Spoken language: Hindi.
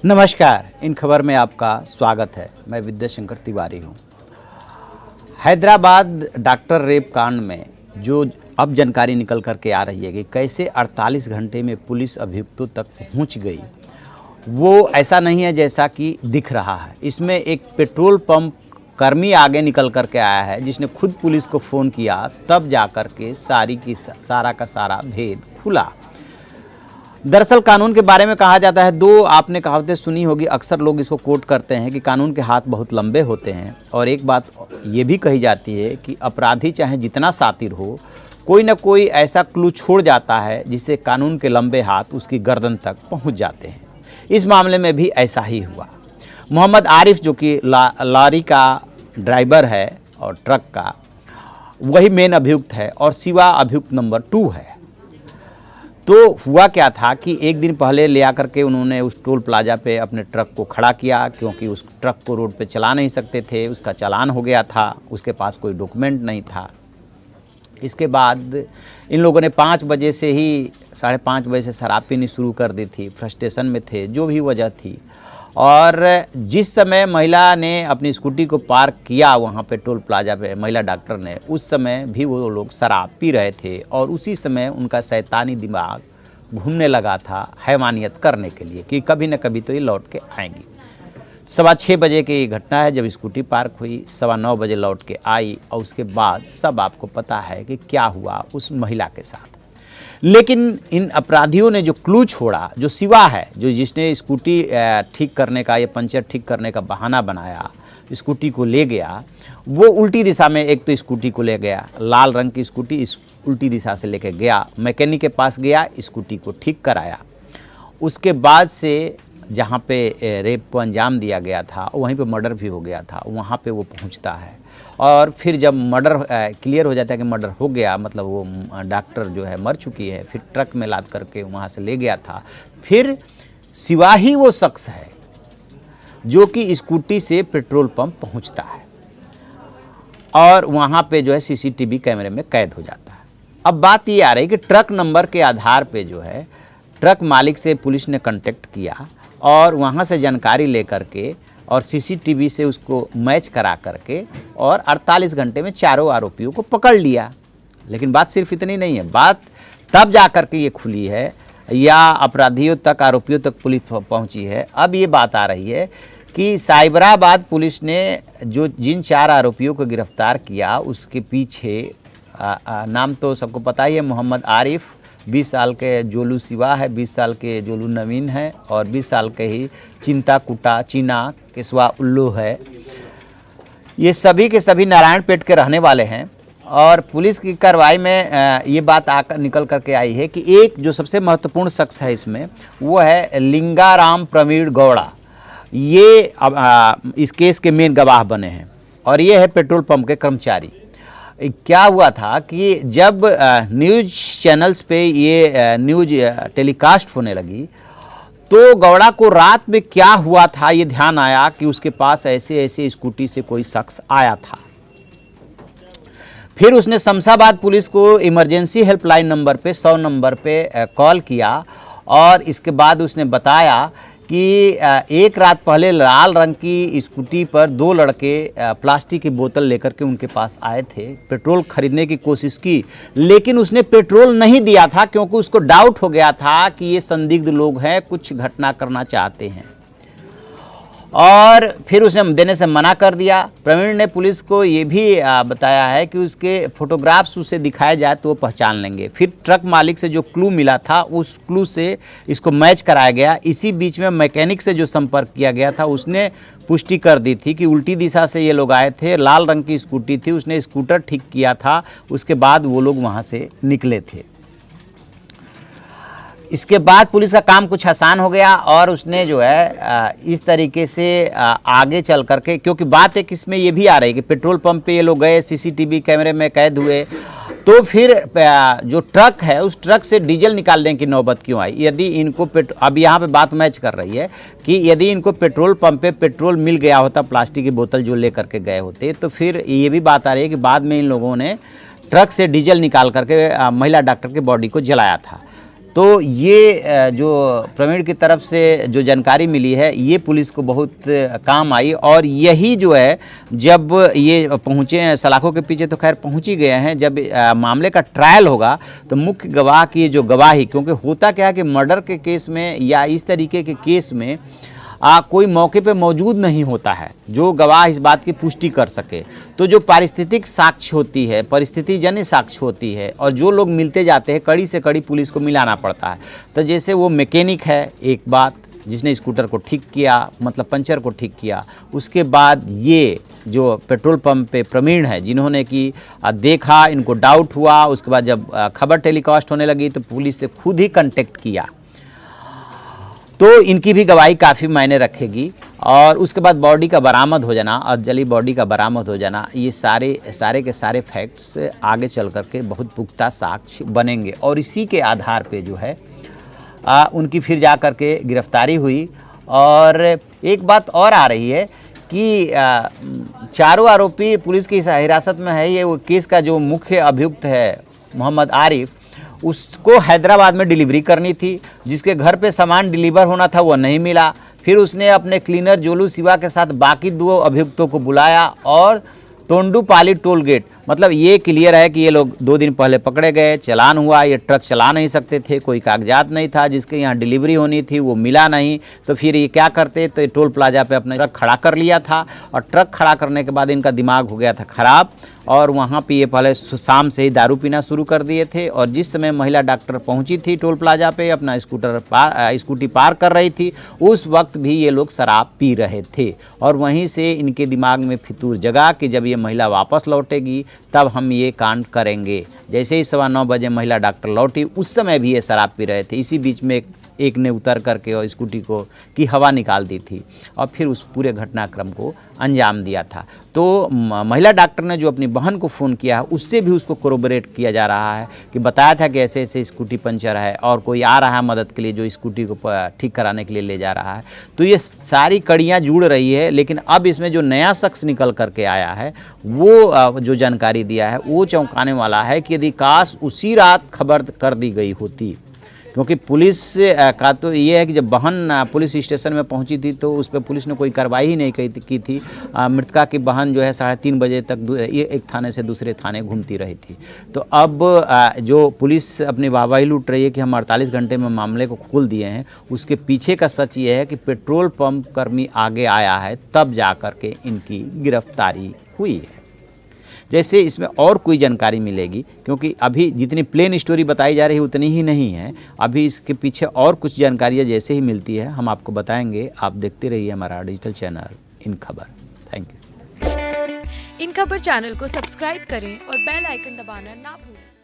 नमस्कार, इन खबर में आपका स्वागत है। मैं विद्याशंकर तिवारी हूँ। हैदराबाद डॉक्टर रेप कांड में जो अब जानकारी निकल करके आ रही है कि कैसे 48 घंटे में पुलिस अभियुक्तों तक पहुँच गई, वो ऐसा नहीं है जैसा कि दिख रहा है। इसमें एक पेट्रोल पंप कर्मी आगे निकल करके आया है जिसने खुद पुलिस को फ़ोन किया, तब जा कर के सारा का सारा भेद खुला। दरअसल कानून के बारे में कहा जाता है, दो आपने कहावतें सुनी होगी, अक्सर लोग इसको कोट करते हैं कि कानून के हाथ बहुत लंबे होते हैं। और एक बात ये भी कही जाती है कि अपराधी चाहे जितना शातिर हो, कोई ना कोई ऐसा क्लू छोड़ जाता है जिससे कानून के लंबे हाथ उसकी गर्दन तक पहुंच जाते हैं। इस मामले में भी ऐसा ही हुआ। मोहम्मद आरिफ जो कि लॉरी का ड्राइवर है और ट्रक का, वही मेन अभियुक्त है और शिवा अभियुक्त नंबर 2 है। तो हुआ क्या था कि एक दिन पहले ले आकर के उन्होंने उस टोल प्लाजा पे अपने ट्रक को खड़ा किया, क्योंकि उस ट्रक को रोड पे चला नहीं सकते थे, उसका चालान हो गया था, उसके पास कोई डॉक्यूमेंट नहीं था। इसके बाद इन लोगों ने 5 बजे से ही 5:30 बजे से शराब पीनी शुरू कर दी थी। फ्रस्ट्रेशन में थे, जो भी वजह थी। और जिस समय महिला ने अपनी स्कूटी को पार्क किया वहाँ पे टोल प्लाजा पे, महिला डॉक्टर ने, उस समय भी वो लोग शराब पी रहे थे और उसी समय उनका शैतानी दिमाग घूमने लगा था हैवानियत करने के लिए कि कभी न कभी तो ये लौट के आएंगी। 6:15 बजे की घटना है जब स्कूटी पार्क हुई, 9:15 बजे लौट के आई और उसके बाद सब आपको पता है कि क्या हुआ उस महिला के साथ। लेकिन इन अपराधियों ने जो क्लू छोड़ा, जो शिवा है, जो जिसने स्कूटी ठीक करने का या पंचर ठीक करने का बहाना बनाया, स्कूटी को ले गया, वो उल्टी दिशा में एक तो स्कूटी को ले गया, लाल रंग की स्कूटी उल्टी दिशा से लेके गया, मैकेनिक के पास गया, स्कूटी को ठीक कराया। उसके बाद से जहाँ पे रेप को अंजाम दिया गया था वहीं पे मर्डर भी हो गया था, वहाँ पे वो पहुँचता है। और फिर जब मर्डर क्लियर हो जाता है कि मर्डर हो गया, मतलब वो डॉक्टर जो है मर चुकी है, फिर ट्रक में लाद करके वहाँ से ले गया था। फिर शिवा ही वो शख्स है जो कि स्कूटी से पेट्रोल पंप पहुँचता है और वहाँ पे जो है सीसीटीवी कैमरे में कैद हो जाता है। अब बात ये आ रही कि ट्रक नंबर के आधार पे जो है ट्रक मालिक से पुलिस ने कांटेक्ट किया और वहाँ से जानकारी लेकर के और सीसीटीवी से उसको मैच करा करके और 48 घंटे में चारों आरोपियों को पकड़ लिया। लेकिन बात सिर्फ इतनी नहीं है, बात तब जा कर के ये खुली है या अपराधियों तक, आरोपियों तक पुलिस पहुंची है। अब ये बात आ रही है कि साइबराबाद पुलिस ने जिन 4 आरोपियों को गिरफ्तार किया, उसके पीछे नाम तो सबको पता ही है, मोहम्मद आरिफ, 20 साल के जोलू शिवा है, 20 साल के जोलू नवीन है और 20 साल के ही चीना केशवा उल्लू है। ये सभी के सभी नारायणपेट के रहने वाले हैं। और पुलिस की कार्रवाई में ये बात आकर निकल करके आई है कि एक जो सबसे महत्वपूर्ण शख्स है इसमें, वो है लिंगाराम प्रवीण गौड़ा। ये इस केस के मेन गवाह बने हैं और ये है पेट्रोल पंप के कर्मचारी। क्या हुआ था कि जब न्यूज़ चैनल्स पे ये न्यूज़ टेलीकास्ट होने लगी तो गौड़ा को रात में क्या हुआ था ये ध्यान आया कि उसके पास ऐसे स्कूटी से कोई शख्स आया था। फिर उसने शमशाबाद पुलिस को इमरजेंसी हेल्पलाइन नंबर पे 100 नंबर पे कॉल किया और इसके बाद उसने बताया कि एक रात पहले लाल रंग की स्कूटी पर 2 लड़के प्लास्टिक की बोतल लेकर के उनके पास आए थे, पेट्रोल खरीदने की कोशिश की, लेकिन उसने पेट्रोल नहीं दिया था क्योंकि उसको डाउट हो गया था कि ये संदिग्ध लोग हैं, कुछ घटना करना चाहते हैं। और फिर उसने देने से मना कर दिया। प्रवीण ने पुलिस को ये भी बताया है कि उसके फोटोग्राफ्स उसे दिखाए जाए तो वो पहचान लेंगे। फिर ट्रक मालिक से जो क्लू मिला था उस क्लू से इसको मैच कराया गया। इसी बीच में मैकेनिक से जो संपर्क किया गया था उसने पुष्टि कर दी थी कि उल्टी दिशा से ये लोग आए थे, लाल रंग की स्कूटी थी, उसने स्कूटर ठीक किया था, उसके बाद वो लोग वहाँ से निकले थे। इसके बाद पुलिस का काम कुछ आसान हो गया और उसने जो है इस तरीके से आगे चल करके, क्योंकि बात एक इसमें ये भी आ रही है कि पेट्रोल पंप पे ये लोग गए, सीसीटीवी कैमरे में कैद हुए, तो फिर जो ट्रक है उस ट्रक से डीजल निकालने की नौबत क्यों आई। यदि इनको अब यहाँ पे बात मैच कर रही है कि यदि इनको पेट्रोल पंप पे पेट्रोल मिल गया होता, प्लास्टिक की बोतल जो ले करके गए होते, तो फिर ये भी बात आ रही है कि बाद में इन लोगों ने ट्रक से डीजल निकाल करके महिला डॉक्टर की बॉडी को जलाया था। तो ये जो प्रवीण की तरफ से जो जानकारी मिली है ये पुलिस को बहुत काम आई, और यही जो है जब ये पहुँचे सलाखों के पीछे तो खैर पहुँच ही गए हैं, जब मामले का ट्रायल होगा तो मुख्य गवाह की जो गवाही, क्योंकि होता क्या है कि मर्डर के केस में या इस तरीके के केस में कोई मौके पे मौजूद नहीं होता है जो गवाह इस बात की पुष्टि कर सके। तो जो पारिस्थितिक साक्ष्य होती है, परिस्थितिजन्य साक्ष्य होती है, और जो लोग मिलते जाते हैं कड़ी से कड़ी पुलिस को मिलाना पड़ता है। तो जैसे वो मैकेनिक है एक बात, जिसने स्कूटर को ठीक किया, मतलब पंचर को ठीक किया, उसके बाद ये जो पेट्रोल पंप पे प्रवीण है जिन्होंने कि देखा, इनको डाउट हुआ, उसके बाद जब खबर टेलीकास्ट होने लगी तो पुलिस से खुद ही कांटेक्ट किया, तो इनकी भी गवाही काफ़ी मायने रखेगी। और उसके बाद बॉडी का बरामद हो जाना और जली बॉडी का बरामद हो जाना, ये सारे के सारे फैक्ट्स आगे चल कर के बहुत पुख्ता साक्ष्य बनेंगे, और इसी के आधार पे जो है उनकी फिर जा कर के गिरफ्तारी हुई। और एक बात और आ रही है कि चारों आरोपी पुलिस की हिरासत में है। ये वो केस का जो मुख्य अभियुक्त है मोहम्मद आरिफ, उसको हैदराबाद में डिलीवरी करनी थी, जिसके घर पे सामान डिलीवर होना था वो नहीं मिला। फिर उसने अपने क्लीनर जोलू शिवा के साथ बाकी 2 अभियुक्तों को बुलाया और तोंडुपाली टोल गेट, मतलब ये क्लियर है कि ये लोग 2 दिन पहले पकड़े गए, चालान हुआ, ये ट्रक चला नहीं सकते थे, कोई कागजात नहीं था, जिसके यहाँ डिलीवरी होनी थी वो मिला नहीं। तो फिर ये क्या करते, तो टोल प्लाजा पे अपना ट्रक खड़ा कर लिया था, और ट्रक खड़ा करने के बाद इनका दिमाग हो गया था ख़राब, और वहाँ पे ये पहले शाम से ही दारू पीना शुरू कर दिए थे। और जिस समय महिला डॉक्टर पहुँची थी टोल प्लाजा पे, अपना स्कूटी पार कर रही थी, उस वक्त भी ये लोग शराब पी रहे थे। और वहीं से इनके दिमाग में फितूर जगा कि जब ये महिला वापस लौटेगी तब हम ये कांड करेंगे। जैसे ही 9:15 बजे महिला डॉक्टर लौटी, उस समय भी ये शराब पी रहे थे। इसी बीच में एक ने उतर करके और स्कूटी को की हवा निकाल दी थी, और फिर उस पूरे घटनाक्रम को अंजाम दिया था। तो महिला डॉक्टर ने जो अपनी बहन को फ़ोन किया है, उससे भी उसको कोरोबरेट किया जा रहा है कि बताया था कि ऐसे ऐसे स्कूटी पंचर है और कोई आ रहा है मदद के लिए जो स्कूटी को ठीक कराने के लिए ले जा रहा है। तो ये सारी कड़ियाँ जुड़ रही है। लेकिन अब इसमें जो नया शख्स निकल करके आया है, वो जो जानकारी दिया है वो चौंकाने वाला है कि यदि काश उसी रात खबर कर दी गई होती, क्योंकि पुलिस का तो ये है कि जब बहन पुलिस स्टेशन में पहुंची थी तो उस पर पुलिस ने कोई कार्रवाई ही नहीं की थी। मृतका की बहन जो है 3:30 बजे तक एक थाने से दूसरे थाने घूमती रही थी। तो अब जो पुलिस अपनी वाहवाही लूट रही है कि हम 48 घंटे में मामले को खोल दिए हैं, उसके पीछे का सच ये है कि पेट्रोल पंप कर्मी आगे आया है, तब जा कर के इनकी गिरफ्तारी हुई है। जैसे इसमें और कोई जानकारी मिलेगी, क्योंकि अभी जितनी प्लेन स्टोरी बताई जा रही है उतनी ही नहीं है, अभी इसके पीछे और कुछ जानकारियाँ जैसे ही मिलती है हम आपको बताएंगे। आप देखते रहिए हमारा डिजिटल चैनल इन खबर। Thank you. इन खबर चैनल को सब्सक्राइब करें और बेल आइकन दबाना ना भूलें।